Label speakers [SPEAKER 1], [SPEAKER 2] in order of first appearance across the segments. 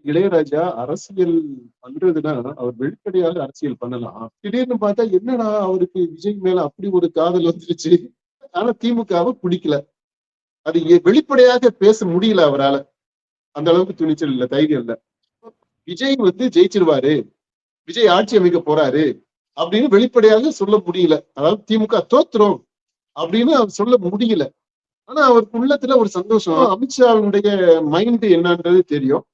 [SPEAKER 1] இளையராஜா அரசியல் பண்றதுன்னா, அவர் வெளிப்படையாக அரசியல் பண்ணலாம். திடீர்னு பார்த்தா, என்னடா அவருக்கு விஜய் மேல அப்படி ஒரு காதல் வந்துருச்சு. ஆனா திமுகவ பிடிக்கல. அது வெளிப்படையாக பேச முடியல அவரால. அந்த அளவுக்கு துணிச்சல் இல்ல, தைரியம் இல்ல. விஜய் வந்து ஜெயிச்சிருவாரு. விஜய் ஆட்சி அமைக்க போறாரு. அப்படின்னு வெளிப்படையாக சொல்ல முடியல. அதாவது திமுக தோத்துரும் அப்படின்னு அவர் சொல்ல முடியல. ஆனா அவருக்கு உள்ளத்துல ஒரு சந்தோஷம். அமித்ஷாவுடைய மைண்ட் என்னன்றது தெரியும்.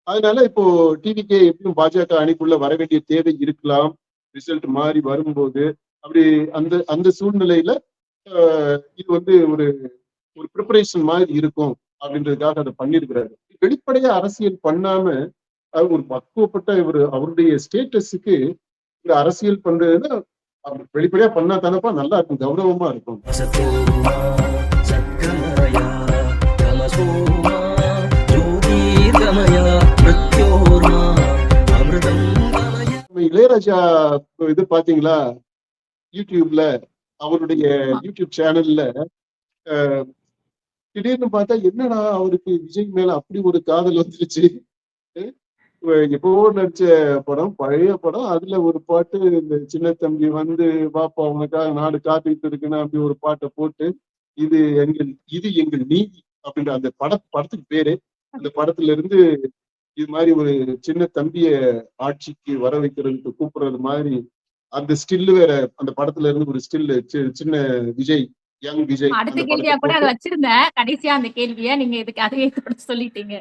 [SPEAKER 1] அதனால இப்போ டிவிகே எப்படியும் பாஜக அணிக்குள்ள வர வேண்டிய தேவை இருக்கலாம். ரிசல்ட் மாறி வரும்போது அப்படி அந்த அந்த சூழ்நிலையில இது வந்து ஒரு ஒரு ப்ரிப்பரேஷன் மாதிரி இருக்கும் அப்படின்றதுக்காக அதை பண்ணிருக்கிறாரு. வெளிப்படையா அரசியல் பண்ணாம ஒரு பக்குவப்பட்ட ஒரு அவருடைய ஸ்டேட்டஸுக்கு ஒரு அரசியல் பண்றதுன்னா வெளிப்படையா பண்ணா தானப்பா நல்லா இருக்கும், கௌரவமா இருக்கும். இளையராஜா இது பாத்தீங்களா யூடியூப்ல, அவருடைய யூடியூப் சேனல்ல திடீர்னு பார்த்தா, என்னடா அவருக்கு விஜய் மேல அப்படி ஒரு காதல் வந்துருச்சு. எப்பவோ நடிச்ச படம், பழைய படம். அதுல ஒரு பாட்டு, இந்த சின்ன தம்பி வந்து பாப்பா உனக்காக நாடு காத்துக்கிட்டு இருக்குன்னு அப்படி ஒரு பாட்டை போட்டு, இது எங்கள் இது எங்கள் நீதி அப்படின்ற அந்த படத்துக்கு பேரு. அந்த படத்துல இருந்து இது மாதிரி ஒரு சின்ன தம்பிய ஆட்சிக்கு வர வைக்கிறதுக்கு கூப்பிடுறது மாதிரி அந்த ஸ்டில்லு வேற, அந்த படத்துல இருந்து ஒரு ஸ்டில்லு சின்ன விஜய், யங் விஜய்
[SPEAKER 2] அடுத்த
[SPEAKER 1] அந்த
[SPEAKER 2] கேள்வியா
[SPEAKER 1] படத்தை
[SPEAKER 2] கூட அதை
[SPEAKER 1] போட்டு
[SPEAKER 2] வச்சிருந்தேன். கடைசியா அந்த கேள்வியை நீங்க இதுக்கு அதையே சொல்லிட்டீங்க.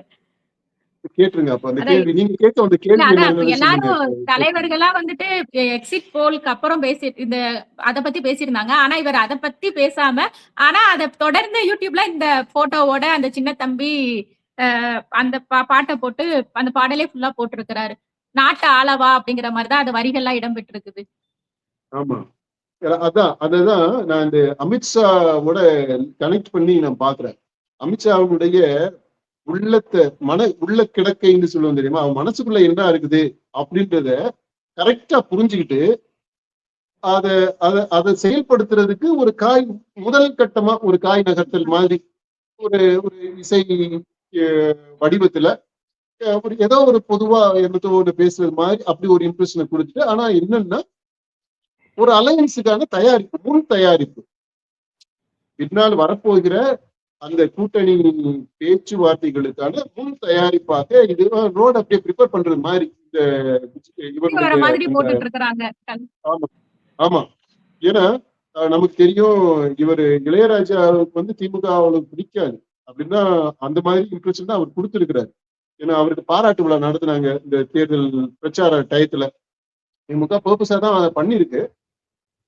[SPEAKER 1] கேட்டுருங்க. அப்ப அந்த கேள்வி நீங்க கேட்க அந்த கேள்வி என்னன்னு சொல்லுங்க.
[SPEAKER 2] எல்லாரும் தலைவர்களா வந்துட்டு எக்ஸிட் போலுக்கு அப்புறம் அத பத்தி பேசியிருந்தாங்க. ஆனா இவர் அத பத்தி பேசாம, ஆனா அத தொடர்ந்து யூடியூப்ல இந்த போட்டோவோட அந்த சின்ன தம்பி அந்த பாட்டை போட்டு அந்த பாடலே ஃபுல்லா போட்டிருக்கிறாரு. நாட்டு ஆளவா அப்படிங்கிற மாதிரிதான் அந்த வரிகள்லாம் இடம் பெற்றிருக்குது.
[SPEAKER 1] ஆமா, அதுதான் நான் இந்த அமித்ஷாவோட கனெக்ட் பண்ணி நான் பாக்குறேன். அமித்ஷாவுடைய உள்ள கிடக்கைன்னு சொல்லுவோம் தெரியுமா, அவன் மனசுக்குள்ள என்ன இருக்குது அப்படின்றத கரெக்டா புரிஞ்சுக்கிட்டு அத அத அதை செயல்படுத்துறதுக்கு ஒரு முதல் கட்டமா ஒரு காய் நகர்த்தல் மாதிரி ஒரு ஒரு இசை வடிவத்துல ஒரு ஏதோ ஒரு பொதுவா என்னத்தோடு பேசுறது மாதிரி அப்படி ஒரு இம்ப்ரெஷனை கொடுத்துட்டு, ஆனா என்னன்னா ஒரு அலையன்ஸுக்கான தயாரிப்பு, முன் தயாரிப்பு. பின்னால் வரப்போகிற அந்த கூட்டணி பேச்சுவார்த்தைகளுக்கான முன் தயாரிப்பாக இது ரோடு அப்படியே ப்ரிப்பேர் பண்றது மாதிரி இந்த
[SPEAKER 2] இவருடைய
[SPEAKER 1] ஆமா ஆமா. ஏன்னா நமக்கு தெரியும், இவரு இளையராஜாவுக்கு வந்து திமுக அவளுக்கு பிடிக்காது அப்படின்னா அந்த மாதிரி இம்ப்ரெஷன் தான் அவர் கொடுத்திருக்கிறாரு. ஏன்னா அவருக்கு பாராட்டு விழா நடத்தினாங்க இந்த தேர்தல் பிரச்சார டயத்துல. திமுக பர்பஸா தான் அதை பண்ணிருக்கு.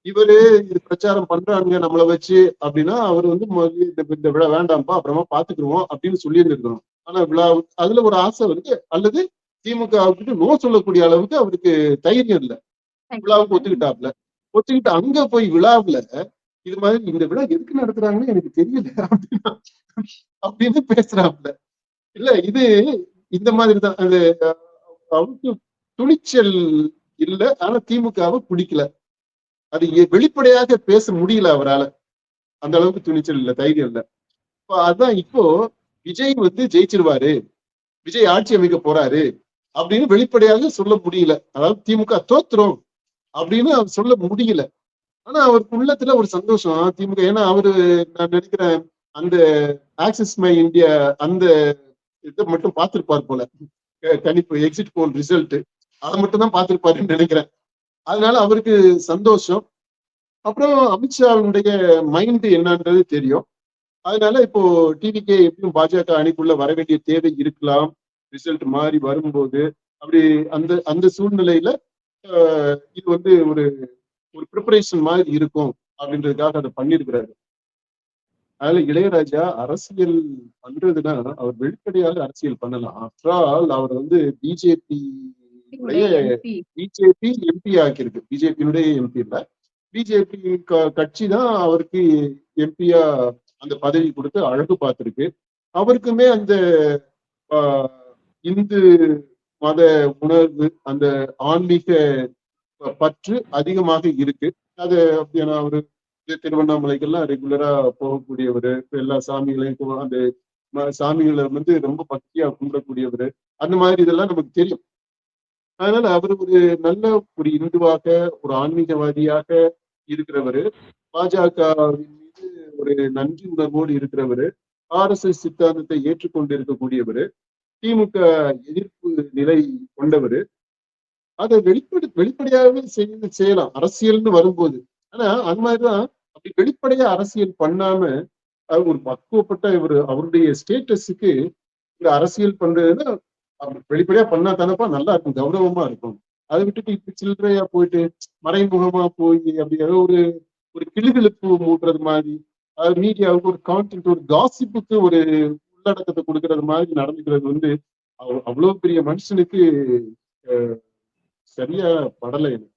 [SPEAKER 1] இவரு இது பிரச்சாரம் பண்றாங்க நம்மளை வச்சு அப்படின்னா அவர் வந்து இந்த விழா வேண்டாம்ப்பா அப்புறமா பாத்துக்கிடுவோம் அப்படின்னு சொல்லியிருந்திருக்கணும். ஆனா விழா அதுல ஒரு ஆசை இருக்கு, அல்லது திமுகவுக்கு நோ சொல்லக்கூடிய அளவுக்கு அவருக்கு தைரியம் இல்லை. விழாவுக்கு ஒத்துக்கிட்டு அங்க போய் விழாவுல இது மாதிரி இந்த விழா எதுக்கு நடத்துறாங்கன்னு எனக்கு தெரியல அப்படின்னு பேசுறாப்புல. இல்ல இது இந்த மாதிரிதான் அது அவருக்கு துணிச்சல் இல்ல. ஆனா திமுகவை பிடிக்கல. அது வெளிப்படையாக பேச முடியல அவரால. அந்த அளவுக்கு துணிச்சல் இல்ல, தைரியம் இல்ல. அதான் இப்போ விஜய் வந்து ஜெயிச்சிருவாரு, விஜய் ஆட்சி அமைக்க போறாரு அப்படின்னு வெளிப்படையாக சொல்ல முடியல. அதாவது திமுக தோத்துரும் அப்படின்னு அவர் சொல்ல முடியல. ஆனா அவருக்கு உள்ளத்துல ஒரு சந்தோஷம் திமுக. ஏன்னா அவரு, நான் நினைக்கிறேன், அந்த ஆக்சிஸ் மை இந்தியா அந்த இதை மட்டும் பார்த்திருப்பார் போல, கணிப்பு எக்ஸிட் போல் ரிசல்ட் அதை மட்டும் தான் பார்த்திருப்பாருன்னு நினைக்கிறேன். அதனால அவருக்கு சந்தோஷம். அப்புறம் அமித்ஷாவுடைய மைண்ட் என்னன்றது தெரியும். அதனால இப்போ டிவிகே எப்படியும் பாஜக அணிக்குள்ள வர வேண்டிய தேவை இருக்கலாம். ரிசல்ட் மாறி வரும்போது அப்படி அந்த அந்த சூழ்நிலையில இது வந்து ஒரு ஒரு ப்ரிப்பரேஷன் மாதிரி இருக்கும் அப்படின்றதுக்காக அதை பண்ணிருக்கிறாரு. அதனால இளையராஜா அரசியல் பண்றதுன்னா அவர் வெளிப்படையாக அரசியல் பண்ணலாம். ஆஃப்டர் ஆல் அவர் வந்து பிஜேபி எம்பி ஆக்கியிருக்கு. பிஜேபியினுடைய எம்பி இல்ல, பிஜேபி கட்சி தான் அவருக்கு எம்பியா அந்த பதவி கொடுத்து அழகு பார்த்திருக்கு. அவருக்குமே அந்த இந்து மத உணர்வு, அந்த ஆன்மீக பற்று அதிகமாக இருக்கு. அது அப்படின்னா அவரு திருவண்ணாமலைக்கெல்லாம் ரெகுலரா போகக்கூடியவர், எல்லா சாமிகளையும் அந்த சாமிகளை வந்து ரொம்ப பக்தியா கும்பிடக்கூடியவர். அந்த மாதிரி இதெல்லாம் நமக்கு தெரியும். அதனால அவர் ஒரு நல்ல ஒரு இந்துவாக, ஒரு ஆன்மீகவாதியாக இருக்கிறவரு. பாஜகவின் மீது ஒரு நன்றி உணர்வோடு இருக்கிறவரு. RSS சித்தாந்தத்தை ஏற்றுக்கொண்டு இருக்கக்கூடியவரு. திமுக எதிர்ப்பு நிலை கொண்டவரு. அதை வெளிப்படையாகவே செய்யலாம் அரசியல்னு வரும்போது. ஆனா அந்த மாதிரிதான் அப்படி வெளிப்படையா அரசியல் பண்ணாம ஒரு பக்குவப்பட்ட அவருடைய ஸ்டேட்டஸுக்கு இந்த அரசியல் பண்றதுன்னா வெளிப்படையா பண்ணா தானப்பா நல்லா இருக்கும், கௌரவமா இருக்கும். அதை விட்டுட்டு இப்ப சில்லறையா போயிட்டு மறைமுகமா போய் அப்படி ஏதோ ஒரு ஒரு கிளுகிழுப்பு மூட்டுறது மாதிரி, மீடியாவுக்கு ஒரு கான்டென்ட், ஒரு காசிப்புக்கு ஒரு உள்ளடக்கத்தை கொடுக்கறது மாதிரி நடந்துக்கிறது வந்து அவ்வளவு பெரிய மனுஷனுக்கு சரியா படலை எனக்கு.